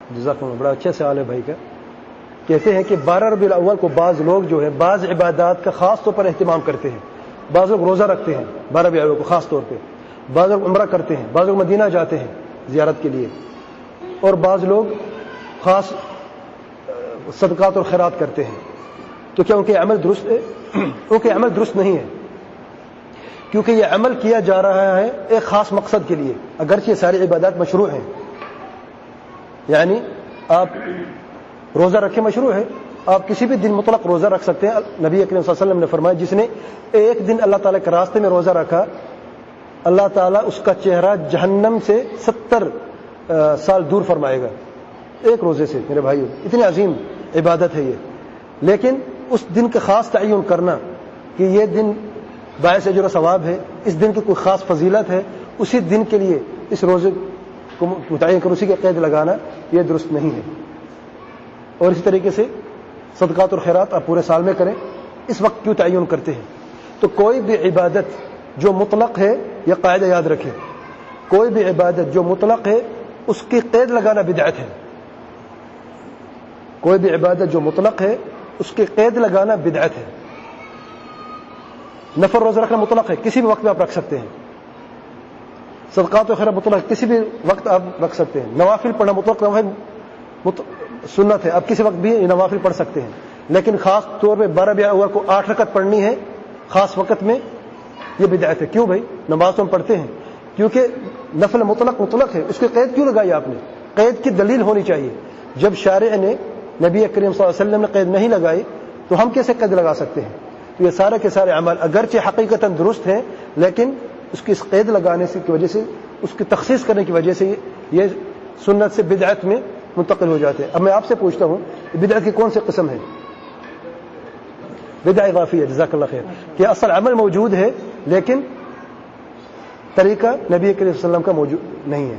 جزاک اللہ، بڑا اچھا سوال ہے بھائی کا. کہتے ہیں کہ 12 ربیع الاول کو بعض لوگ جو ہے بعض عبادات کا خاص طور پر اہتمام کرتے ہیں. بعض لوگ روزہ رکھتے ہیں 12 ربیع الاول کو خاص طور پہ، بعض لوگ عمرہ کرتے ہیں، بعض لوگ مدینہ جاتے ہیں زیارت کے لیے، اور بعض لوگ خاص صدقات اور خیرات کرتے ہیں. تو کیا ان کے عمل درست ہے؟ ان کے عمل درست نہیں ہے، کیونکہ یہ عمل کیا جا رہا ہے ایک خاص مقصد کے لیے. اگرچہ یہ ساری عبادات مشروع ہیں، یعنی آپ روزہ رکھیں مشروع ہے، آپ کسی بھی دن مطلق روزہ رکھ سکتے ہیں. نبی اکرم صلی اللہ علیہ وسلم نے فرمایا جس نے ایک دن اللہ تعالیٰ کے راستے میں روزہ رکھا، اللہ تعالیٰ اس کا چہرہ جہنم سے 70 سال دور فرمائے گا ایک روزے سے. میرے بھائیو، اتنی عظیم عبادت ہے یہ. لیکن اس دن کا خاص تعین کرنا کہ یہ دن باعث اجر و ثواب ہے، اس دن کی کوئی خاص فضیلت ہے، اسی دن کے لیے اس روزے کو متعین کر اسی کے قید لگانا یہ درست نہیں ہے. اور اسی طریقے سے صدقات اور خیرات آپ پورے سال میں کریں، اس وقت کیوں تعین کرتے ہیں؟ تو کوئی بھی عبادت جو مطلق ہے، یہ قاعدہ یاد رکھیں، کوئی بھی عبادت جو مطلق ہے اس کی قید لگانا بدعت ہے. کوئی بھی عبادت جو مطلق ہے اس کی قید لگانا بدعت ہے. نفل روزہ رکھنا مطلق ہے، کسی بھی وقت میں آپ رکھ سکتے ہیں. صدقات و خیرات مطلق، کسی بھی وقت آپ رکھ سکتے ہیں. نوافل پڑھنا مطلق سنت ہے، آپ کسی وقت بھی نوافل پڑھ سکتے ہیں. لیکن خاص طور پہ 12 ربیع الاول کو 8 رکعت پڑھنی ہے خاص وقت میں، یہ بدعت ہے. کیوں بھائی؟ نماز تو ہم پڑھتے ہیں، کیونکہ نفل مطلق ہے، اس کی قید کیوں لگائی آپ نے؟ قید کی دلیل ہونی چاہیے. جب شارع نے، نبی کریم صلی اللہ علیہ وسلم نے قید نہیں لگائی تو ہم کیسے قید لگا سکتے ہیں؟ تو یہ سارے کے سارے اعمال اگرچہ حقیقتاً درست ہیں، لیکن اس کی قید لگانے سے کی وجہ سے، اس کی تخصیص کرنے کی وجہ سے یہ سنت سے بدعت میں منتقل ہو جاتے ہیں. اب میں آپ سے پوچھتا ہوں، بدعت کی کون سی قسم ہے؟ بدعہ اضافیہ، جزاک اللہ خیر، کہ اصل عمل موجود ہے لیکن طریقہ نبی کریم صلی اللہ علیہ وسلم کا موجود نہیں ہے.